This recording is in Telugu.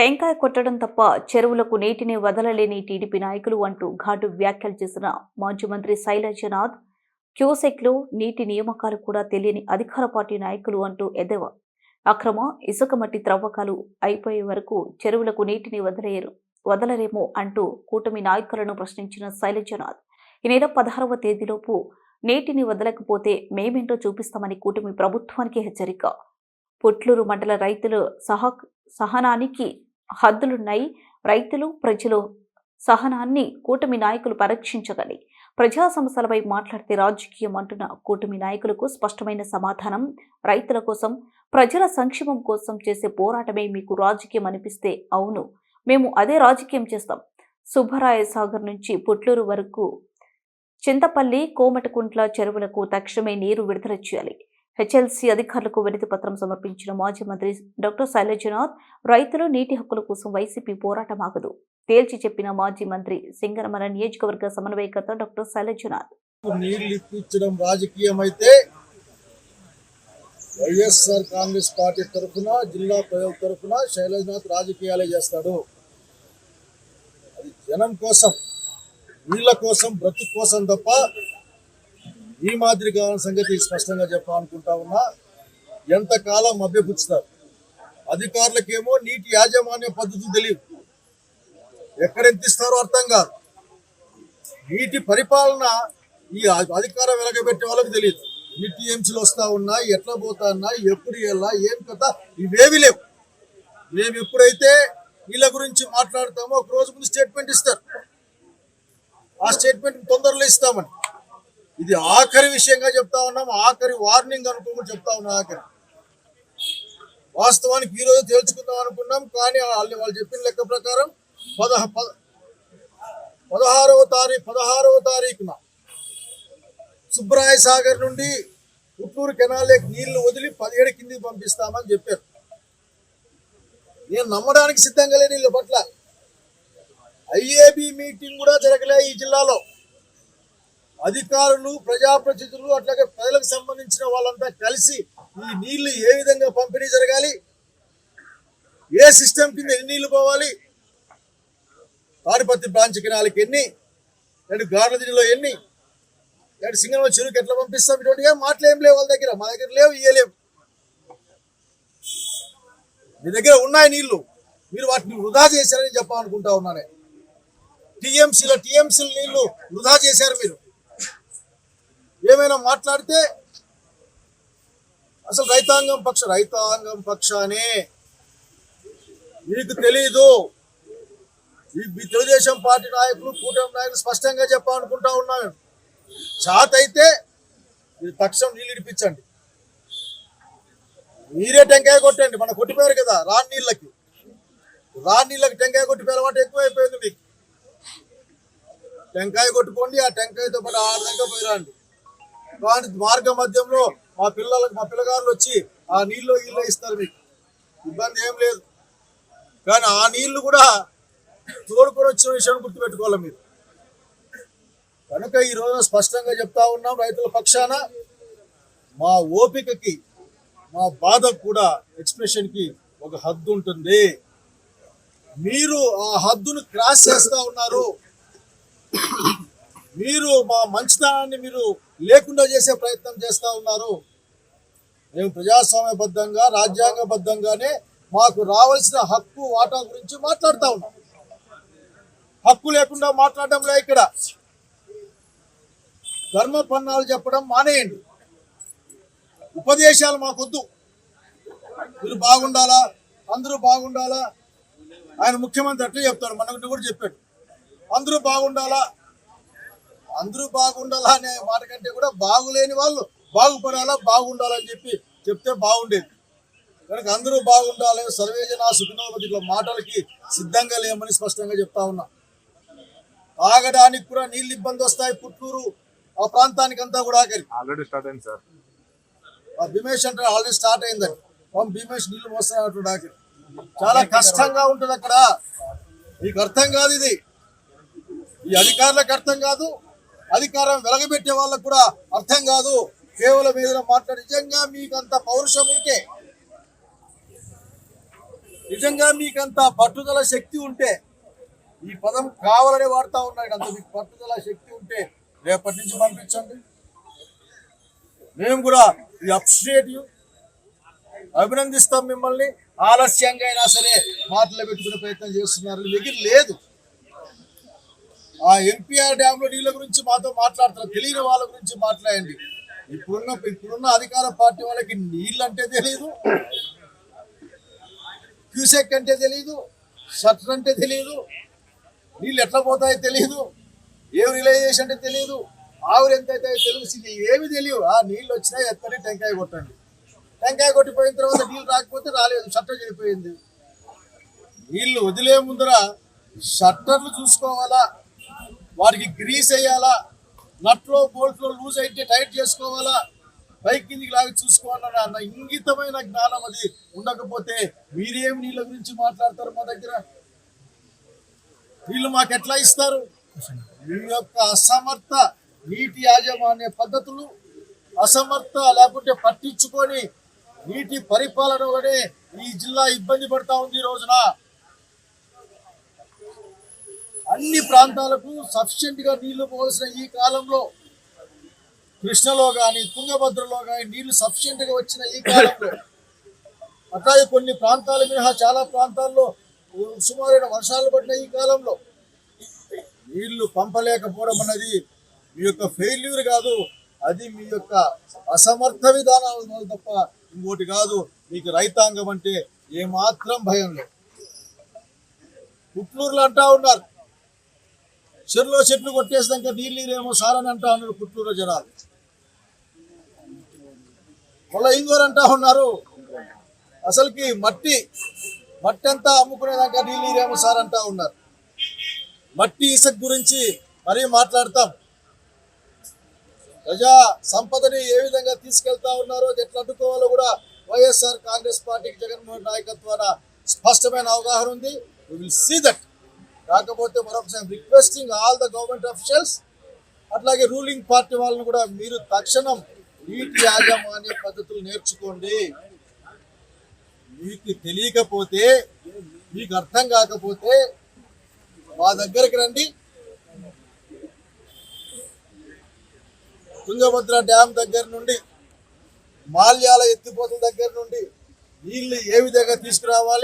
టెంకాయ కొట్టడం తప్ప చెరువులకు నీటిని వదలలేని టీడీపీ నాయకులు అంటూ ఘాటు వ్యాఖ్యలు చేసిన మాజీ మంత్రి శైలజనాథ్, క్యూసెక్లో నీటి నియామకాలు కూడా తెలియని అధికార పార్టీ నాయకులు అంటూ ఎద్దేవా. అక్రమ ఇసుక మట్టి త్రవ్వకాలు అయిపోయే వరకు చెరువులకు నీటిని వదలరేమో అంటూ కూటమి నాయకులను ప్రశ్నించిన శైలజనాథ్, ఈ నెల 16వ తేదీలోపు నీటిని వదలకపోతే మేమేంటో చూపిస్తామని కూటమి ప్రభుత్వానికి హెచ్చరిక. పుట్లూరు మండల రైతులు సహనానికి హద్దులున్నాయి. రైతులు, ప్రజలు సహనాన్ని కూటమి నాయకులు పరీక్షించగలి. ప్రజా సమస్యలపై మాట్లాడితే రాజకీయం అంటున్న కూటమి నాయకులకు స్పష్టమైన సమాధానం. రైతుల కోసం, ప్రజల సంక్షేమం కోసం చేసే పోరాటమే మీకు రాజకీయం అనిపిస్తే అవును, మేము అదే రాజకీయం చేస్తాం. సుబ్బరాయ సాగర్ నుంచి పుట్లూరు వరకు చింతపల్లి, కోమటకుంట్ల చెరువులకు తక్షణమే నీరు విడుదల చేయాలి. హెచ్ఎల్సీ అధికారులకు వినతి పత్రం సమర్పించిన మాజీ మంత్రి డాక్టర్ శైలజనాథ్, రైతులు నీటి హక్కుల కోసం వైసీపీ పోరాటం ఆగదు తేల్చి చెప్పిన మాజీ మంత్రి సింగనమల నియోజకవర్గ సమన్వయకర్త డాక్టర్ శైలజనాథ్, నీళ్లు ఇప్పించడం రాజకీయం అయితే వైఎస్ఆర్ కాంగ్రెస్ పార్టీ తరఫున, జిల్లా ప్రజల తరఫున శైలజనాథ్ రాజకీయాలే చేస్తాడు. అది జనం కోసం, వీళ్ళ కోసం, బ్రతుకు కోసం తప్ప ఈ మాదిరి కావాలని సంగతి స్పష్టంగా చెప్పాలనుకుంటా ఉన్నా. ఎంతకాలం మభ్యపుచ్చుతారు. అధికారులకేమో నీటి యాజమాన్య పద్ధతులు తెలియదు, ఎక్కడెంత ఇస్తారో అర్థం కాదు. నీటి పరిపాలన ఈ అధికారం వెలగబెట్టే వాళ్ళకి తెలియదు. ఎన్ని టీఎంసీలు వస్తా ఉన్నాయి, ఎట్లా పోతా ఉన్నాయి, ఎప్పుడు ఎలా, ఏం కథ, ఇవేవి లేవు. మేము ఎప్పుడైతే వీళ్ళ గురించి మాట్లాడతామో ఒక రోజు ముందు స్టేట్మెంట్ ఇస్తారు. ఆ స్టేట్మెంట్ తొందరలో ఇస్తామని, ఇది ఆఖరి విషయంగా చెప్తా ఉన్నాం. ఆఖరి వార్నింగ్ అనుకోమని చెప్తా ఉన్నాం. ఆఖరి వాస్తవానికి ఈ రోజు తేల్చుకుందాం అనుకున్నాం, కానీ వాళ్ళు చెప్పిన లెక్క ప్రకారం 16వ తారీఖున సుబ్బరాయ సాగర్ నుండి పుట్లూరు కెనాల్కి నీళ్లు వదిలి 17 కిందికి పంపిస్తామని చెప్పారు. నేను నమ్మడానికి సిద్ధంగా లేని వీళ్ళ పట్ల. ఐఏబి మీటింగ్ కూడా జరగలే ఈ జిల్లాలో. అధికారులు, ప్రజాప్రతినిధులు, అట్లాగే ప్రజలకు సంబంధించిన వాళ్ళంతా కలిసి ఈ నీళ్లు ఏ విధంగా పంపిణీ జరగాలి, ఏ సిస్టమ్ కింద ఎన్ని నీళ్లు పోవాలి, తాడిపత్రి బ్రాంచ్ కెనాల్కి ఎన్ని, లేదా గార్లదిలో ఎన్ని, లేదా సింగనమల చెరువుకి ఎట్లా పంపిస్తాం, ఇటువంటిగా మాటలు ఏం లేవు వాళ్ళ దగ్గర. మా దగ్గర లేవు, ఇయ్యలేవు. మీ దగ్గర ఉన్నాయి నీళ్లు, మీరు వాటిని వృధా చేశారని చెప్పాలనుకుంటా ఉన్నానే. టీఎంసీల నీళ్లు వృధా చేశారు మీరు. ఏమైనా మాట్లాడితే అసలు రైతాంగం పక్షానే మీకు తెలీదు. ఈ తెలుగుదేశం పార్టీ నాయకులు, కూటమి నాయకులు స్పష్టంగా చెప్పాలనుకుంటా ఉన్నాను. చాత అయితే మీరు తక్షణం నీళ్ళు ఇడిపించండి. మీరే టెంకాయ కొట్టండి. మన కొట్టిపోయారు కదా రాని నీళ్ళకి టెంకాయ కొట్టిపోయే అలవాటు ఎక్కువైపోయింది మీకు. టెంకాయ కొట్టుకోండి, ఆ టెంకాయతో పాటు 6 దాకా పోయిరండి. కానీ మార్గ మధ్యంలో మా పిల్లగారులు వచ్చి ఆ నీళ్ళు ఇస్తారు, మీకు ఇబ్బంది ఏం లేదు. కానీ ఆ నీళ్లు కూడా తోడుకొని వచ్చిన విషయాన్ని గుర్తుపెట్టుకోవాలి మీరు. కనుక ఈరోజు స్పష్టంగా చెప్తా ఉన్నాం, రైతుల పక్షాన మా ఓపికకి, మా బాధకు కూడా, ఎక్స్ప్రెషన్కి ఒక హద్దు ఉంటుంది. మీరు ఆ హద్దును క్రాస్ చేస్తూ ఉన్నారు. మీరు మా మంచితనాన్ని మీరు లేకుండా చేసే ప్రయత్నం చేస్తూ ఉన్నారు. మేము ప్రజాస్వామ్యబద్ధంగా, రాజ్యాంగబద్ధంగానే మాకు రావాల్సిన హక్కు, వాటా గురించి మాట్లాడుతూ ఉన్నాం. హక్కు లేకుండా మాట్లాడడంలే. ఇక్కడ ధర్మపన్నాలు చెప్పడం మానేయండి. ఉపదేశాలు మాకొద్దు. మీరు బాగుండాలా, అందరూ బాగుండాలా. ఆయన ముఖ్యమంత్రి అట్లే చెప్తాడు, మనకు కూడా చెప్పాడు, అందరూ బాగుండాలా అనే మాట కంటే కూడా బాగులేని వాళ్ళు బాగుపడాలా, బాగుండాలని చెప్తే బాగుండేది. కనుక అందరూ బాగుండాలి, సర్వేజన సుఖినోభతి మాటలకి సిద్ధంగా లేమని స్పష్టంగా చెప్తా ఉన్నా. తాగడానికి కూడా నీళ్ళు ఇబ్బంది వస్తాయి. పుట్లూరు ఆ ప్రాంతానికి అంతా కూడా ఆల్రెడీ స్టార్ట్ అయింది సార్. భీమేష్ అంటే ఆల్రెడీ స్టార్ట్ అయిందని. భీమేష్ నీళ్లు మోస్తున్నట్టు ఆఖరి చాలా కష్టంగా ఉంటుంది అక్కడ. మీకు అర్థం కాదు ఇది. ఈ అధికారులకు అర్థం కాదు, అధికారం వెలగబెట్టే వాళ్ళకు కూడా అర్థం కాదు. కేవలం ఏదైనా మాట్లాడి నిజంగా మీకు అంత పౌరుషం ఉంటే నిజంగా మీకంత పట్టుదల శక్తి ఉంటే, ఈ పదం కావాలనే వాడుతూ ఉన్నాడు, అంత మీకు పట్టుదల శక్తి ఉంటే రేపటి నుంచి పంపించండి. మేము కూడా అప్రిషియేట్ యూ, అభినందిస్తాం మిమ్మల్ని. ఆలస్యంగా అయినా సరే మాటలు పెట్టుకునే ప్రయత్నం చేస్తున్నారు. దగ్గర లేదు. ఆ ఎన్టీఆర్ డ్యామ్ లో నీళ్ళ గురించి మాతో మాట్లాడుతున్నారు, తెలియని వాళ్ళ గురించి మాట్లాడండి. ఇప్పుడున్న అధికార పార్టీ వాళ్ళకి నీళ్ళు అంటే తెలియదు, క్యూసెక్ అంటే తెలియదు, షట్టర్ అంటే తెలియదు, నీళ్ళు ఎట్లా పోతాయో తెలియదు, ఏం రిలైజేషన్ అంటే తెలియదు, ఆవిరి ఎంత అయితే తెలుసు, ఏమి తెలియదు. ఆ నీళ్ళు వచ్చినా ఎత్తని టెంకాయ కొట్టండి. టెంకాయ కొట్టిపోయిన తర్వాత నీళ్ళు రాకపోతే రాలేదు, షట్టర్ చెడిపోయింది. నీళ్లు వదిలే ముందర షట్టర్లు చూసుకోవాలా, వాటికి గ్రీస్ వేయాలా, నట్లో బోల్ట్లో లూజ్ అయితే టైట్ చేసుకోవాలా, పైకి కిందికి లాగి చూసుకోవాలన్న అన్న ఇంగితమైన జ్ఞానం అది ఉండకపోతే మీరేం నీళ్ళ గురించి మాట్లాడతారు? మా దగ్గర వీళ్ళు మాకు ఎట్లా ఇస్తారు? మీ యొక్క అసమర్థ నీటి యాజమాన్య పద్ధతులు, అసమర్థ లేకుంటే పట్టించుకొని నీటి పరిపాలనలోనే ఈ జిల్లా ఇబ్బంది పడతా ఉంది. ఈ రోజున అన్ని ప్రాంతాలకు సఫిషియెంట్ గా నీళ్లు పోవాల్సిన ఈ కాలంలో, కృష్ణలో కానీ తుంగభద్రలో కానీ నీళ్లు సఫిషియెంట్ గా వచ్చిన ఈ కాలంలో, అట్లాగే కొన్ని ప్రాంతాల మినహా చాలా ప్రాంతాల్లో సుమారైన వర్షాలు పడిన ఈ కాలంలో నీళ్లు పంపలేకపోవడం అన్నది మీ యొక్క ఫెయిల్యూర్ కాదు, అది మీ యొక్క అసమర్థ విధానాల తప్ప ఇంకోటి కాదు. మీకు రైతాంగం అంటే ఏమాత్రం భయం లేదు. పుట్లూరులో అంటా ఉన్నారు, చెరులో చెట్లు కొట్టేసినాక నీళ్ళేమో సారని అంటా ఉన్నారు పుట్లూరు జనాలు. మళ్ళీ ఇంకోరు అంటా ఉన్నారు, అసలుకి మట్టి అంతా అమ్ముకునేదాకా నీళ్ళేమో సార్ అంటా ఉన్నారు. మట్టి ఇసుక గురించి మరీ మాట్లాడతాం. ప్రజా సంపదని ఏ విధంగా తీసుకెళ్తా ఉన్నారో, ఎట్లా అడ్డుకోవాలో కూడా వైఎస్ఆర్ కాంగ్రెస్ పార్టీకి జగన్మోహన్ నాయకత్వాన స్పష్టమైన అవగాహన ఉంది. We will see that. కాకపోతే మరొకసారి requesting all the government officials, అట్లాగే రూలింగ్ పార్టీ వాళ్ళని కూడా మీరు తక్షణం నీటి యాజమాన్య పద్ధతులు నేర్చుకోండి. మీకు తెలియకపోతే, మీకు అర్థం కాకపోతే మా దగ్గరికి రండి. తుంగభద్ర డ్యామ్ దగ్గర నుండి, మాల్యాల ఎత్తిపోతల దగ్గర నుండి నీళ్లు ఏ విధంగా తీసుకురావాలి,